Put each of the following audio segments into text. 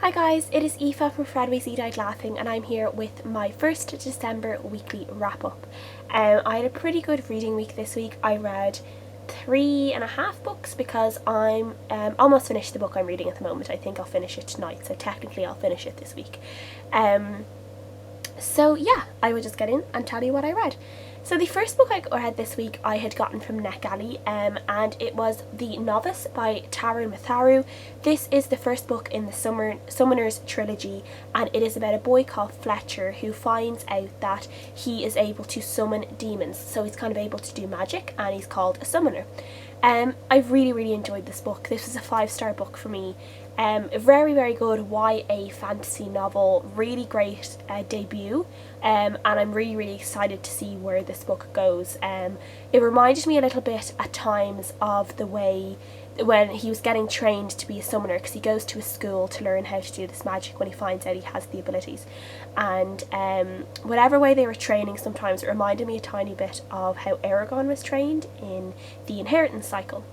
Hi guys, it is Aoife from Fred We See Died Laughing and I'm here with my 1st December weekly wrap up. I had a pretty good reading week this week. I read 3.5 books because I'm almost finished the book I'm reading at the moment. I think I'll finish it tonight, so technically I'll finish it this week. So yeah, I will just get in and tell you what I read. So the first book I read this week I had gotten from NetGalley, and it was The Novice by Taran Matharu. This is the first book in the Summoners trilogy, and it is about a boy called Fletcher who finds out that he is able to summon demons. So he's kind of able to do magic and he's called a summoner. I really enjoyed this book. This was a 5-star book for me. Very good YA fantasy novel, really great debut, and I'm really excited to see where this book goes. It reminded me a little bit at times of the way when he was getting trained to be a summoner, because he goes to a school to learn how to do this magic when he finds out he has the abilities, and whatever way they were training, sometimes it reminded me a tiny bit of how Aragon was trained in the inheritance cycle.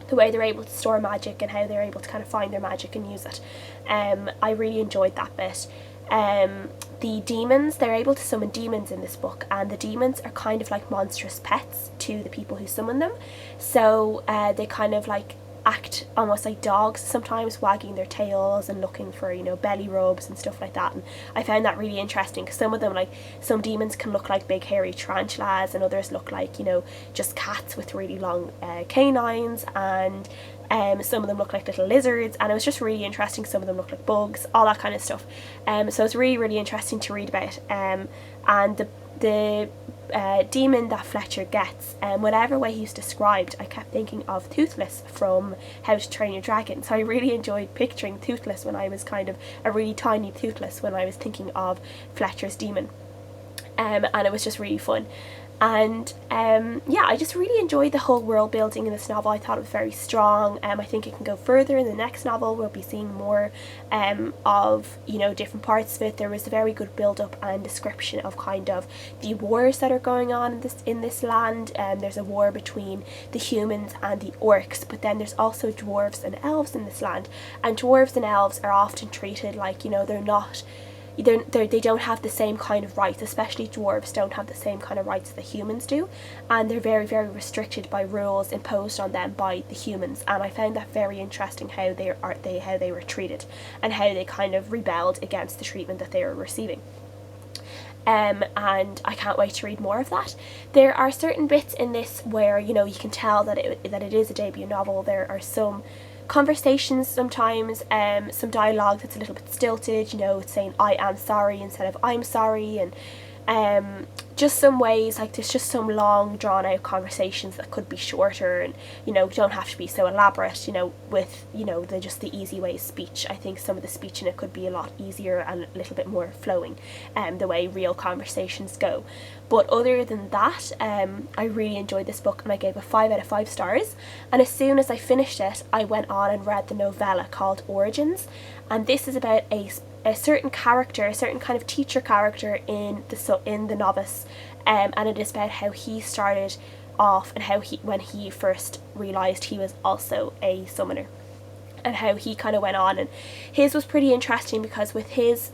The way they're able to store magic and how they're able to kind of find their magic and use it. I really enjoyed that bit. The demons, they're able to summon demons in this book, and the demons are kind of like monstrous pets to the people who summon them. So they kind of like act almost like dogs sometimes, wagging their tails and looking for, you know, belly rubs and stuff like that. And I found that really interesting because some of them, like some demons can look like big hairy tarantulas and others look like, you know, just cats with really long canines, and some of them look like little lizards, and it was just really interesting. Some of them look like bugs, all that kind of stuff. So it's really interesting to read about. And the demon that Fletcher gets, whatever way he's described, I kept thinking of Toothless from How to Train Your Dragon. So I really enjoyed picturing Toothless when I was kind of a really tiny Toothless when I was thinking of Fletcher's demon. And it was just really fun. And yeah, I just really enjoyed the whole world building in this novel. I thought it was very strong. I think it can go further in the next novel. We'll be seeing more of, you know, different parts of it. There was a very good build up and description of kind of the wars that are going on in this land. There's a war between the humans and the orcs, but then there's also dwarves and elves in this land. And dwarves and elves are often treated like, you know, they don't have the same kind of rights, especially dwarves don't have the same kind of rights that humans do, and they're very restricted by rules imposed on them by the humans. And I found that very interesting how they were treated and how they kind of rebelled against the treatment that they were receiving. And I can't wait to read more of that. There are certain bits in this where, you know, you can tell that it is a debut novel. There are some conversations sometimes, some dialogue that's a little bit stilted, you know, it's saying I am sorry instead of I'm sorry, and just some ways, like there's just some long drawn out conversations that could be shorter and, you know, don't have to be so elaborate, you know, with, you know, the easy way speech. I think some of the speech in it could be a lot easier and a little bit more flowing, the way real conversations go. But other than that, I really enjoyed this book and I gave it 5 out of 5 stars. And as soon as I finished it, I went on and read the novella called Origins, and this is about a certain character, a certain kind of teacher character in the Novice, and it is about how he started off and how when he first realised he was also a summoner, and how he kind of went on. And his was pretty interesting because with his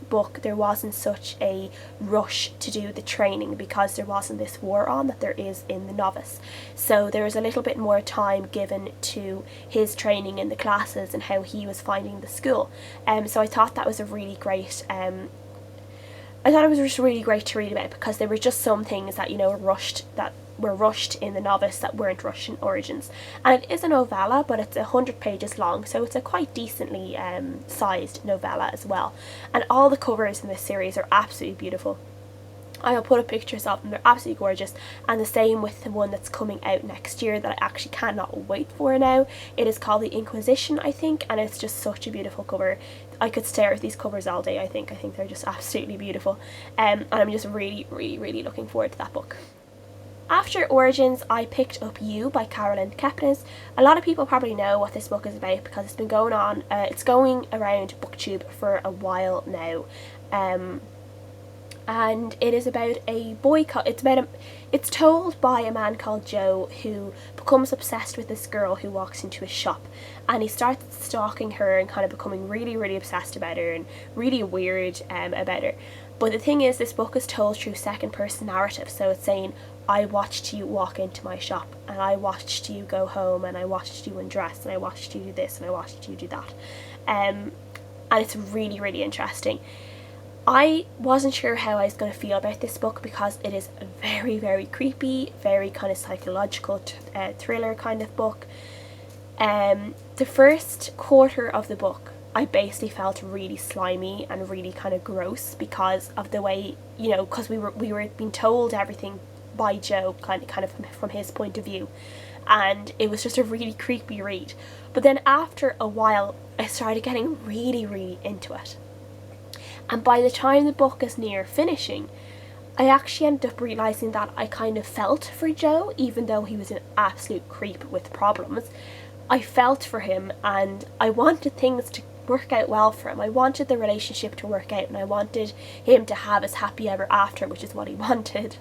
book there wasn't such a rush to do the training because there wasn't this war on that there is in the Novice. So there was a little bit more time given to his training in the classes and how he was finding the school. So I thought that was a really great I thought it was just really great to read about, because there were just some things that, you know, were rushed in the Novice that weren't rushed in Origins. And it is a novella, but it's 100 pages long, so it's a quite decently sized novella as well. And all the covers in this series are absolutely beautiful. I'll put up pictures of them, they're absolutely gorgeous, and the same with the one that's coming out next year that I actually cannot wait for now. It is called The Inquisition, I think, and it's just such a beautiful cover. I could stare at these covers all day. I think they're just absolutely beautiful, and I'm just really looking forward to that book. After Origins, I picked up You by Caroline Kepnes. A lot of people probably know what this book is about because it's been going on, it's going around BookTube for a while now. and it is about a boycott. It's told by a man called Joe, who becomes obsessed with this girl who walks into his shop, and he starts stalking her and kind of becoming really, really obsessed about her and really weird about her. But the thing is, this book is told through second person narrative, so it's saying, I watched you walk into my shop, and I watched you go home, and I watched you undress, and I watched you do this, and I watched you do that. And it's really, really interesting. I wasn't sure how I was going to feel about this book because it is very, very creepy, very kind of psychological thriller kind of book. The first quarter of the book, I basically felt really slimy and really kind of gross because of the way, you know, because we were being told everything by Joe kind of from his point of view, and it was just a really creepy read. But then after a while, I started getting really, really into it. And by the time the book is near finishing, I actually ended up realising that I kind of felt for Joe, even though he was an absolute creep with problems. I felt for him, and I wanted things to work out well for him. I wanted the relationship to work out, and I wanted him to have his happy ever after, which is what he wanted.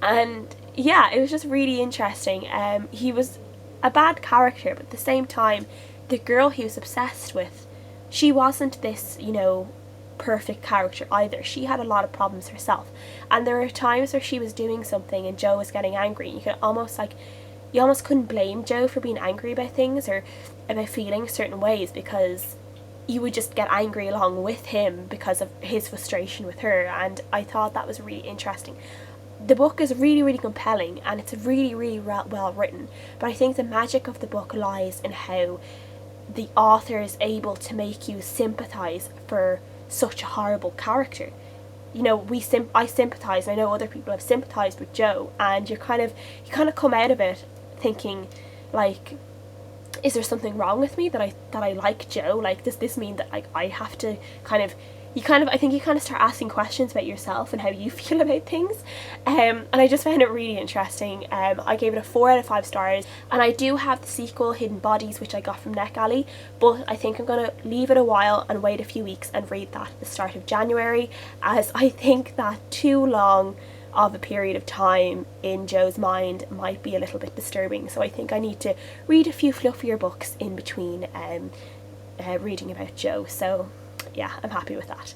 And yeah, it was just really interesting. He was a bad character, but at the same time, the girl he was obsessed with, she wasn't this, you know, perfect character either. She had a lot of problems herself, and there were times where she was doing something and Joe was getting angry, and you almost couldn't blame Joe for being angry about things or about feeling certain ways, because you would just get angry along with him because of his frustration with her. And I thought that was really interesting. The book is really, really compelling, and it's really, really well written, but I think the magic of the book lies in how the author is able to make you sympathise for such a horrible character. You know, I sympathise, and I know other people have sympathised with Joe, and you kind of come out of it thinking, like, is there something wrong with me that I like Joe? Like, does this mean that, like, I have to I think you kind of start asking questions about yourself and how you feel about things. And I just found it really interesting. I gave it a 4 out of 5 stars, and I do have the sequel, Hidden Bodies, which I got from NetGalley, but I think I'm going to leave it a while and wait a few weeks and read that at the start of January, as I think that too long of a period of time in Joe's mind might be a little bit disturbing. So I think I need to read a few fluffier books in between reading about Joe. So yeah, I'm happy with that.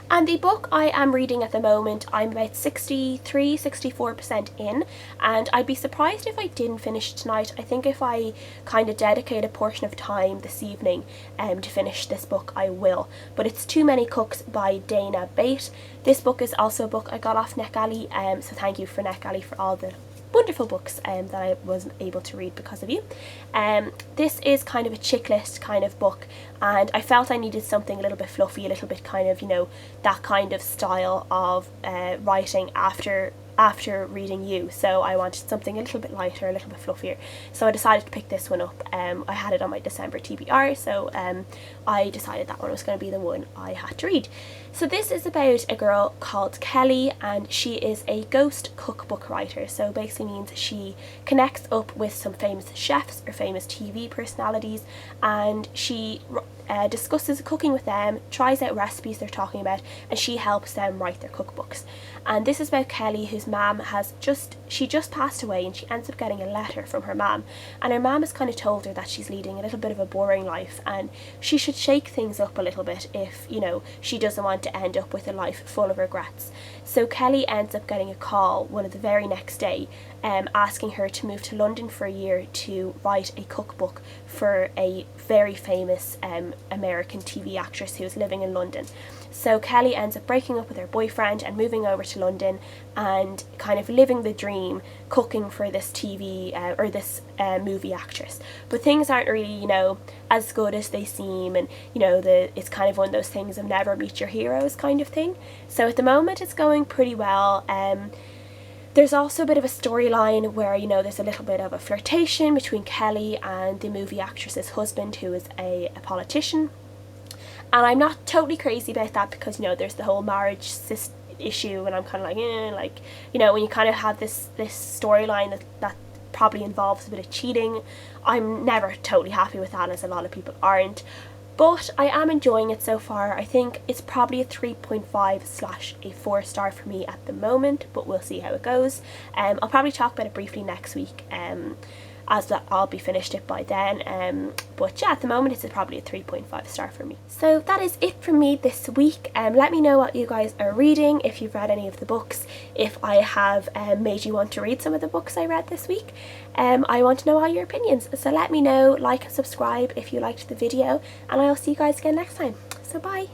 And the book I am reading at the moment, I'm about 64% in, and I'd be surprised if I didn't finish tonight. I think if I kind of dedicate a portion of time this evening to finish this book, I will. But it's Too Many Cooks by Dana Bate. This book is also a book I got off NetGalley, so thank you for NetGalley for all the wonderful books that I wasn't able to read because of you. This is kind of a chick list kind of book, and I felt I needed something a little bit fluffy, a little bit kind of, you know, that kind of style of writing after reading you. So I wanted something a little bit lighter, a little bit fluffier. So I decided to pick this one up. I had it on my December TBR, so I decided that one was going to be the one I had to read. So this is about a girl called Kelly, and she is a ghost cookbook writer. So basically means she connects up with some famous chefs or famous TV personalities, and she discusses cooking with them, tries out recipes they're talking about, and she helps them write their cookbooks. And this is about Kelly, whose mum just passed away, and she ends up getting a letter from her mum, and her mum has kind of told her that she's leading a little bit of a boring life and she should shake things up a little bit if, you know, she doesn't want to end up with a life full of regrets. So Kelly ends up getting a call one of the very next day asking her to move to London for a year to write a cookbook for a very famous American TV actress who is living in London. So Kelly ends up breaking up with her boyfriend and moving over to London and kind of living the dream, cooking for this TV or this movie actress. But things aren't really, you know, as good as they seem, and, you know, it's kind of one of those things of never meet your heroes kind of thing. So at the moment it's going pretty well. There's also a bit of a storyline where, you know, there's a little bit of a flirtation between Kelly and the movie actress's husband, who is a politician. And I'm not totally crazy about that because, you know, there's the whole marriage issue, and I'm kind of like, you know, when you kind of have this storyline that probably involves a bit of cheating, I'm never totally happy with that, as a lot of people aren't. but I am enjoying it so far. I think it's probably a 3.5 / a 4-star for me at the moment, but we'll see how it goes. I'll probably talk about it briefly next week, as that I'll be finished it by then, but yeah, at the moment it's probably a 3.5 star for me. So that is it from me this week. Let me know what you guys are reading, if you've read any of the books, if I have made you want to read some of the books I read this week. I want to know all your opinions, so let me know, like and subscribe if you liked the video, and I'll see you guys again next time. So bye.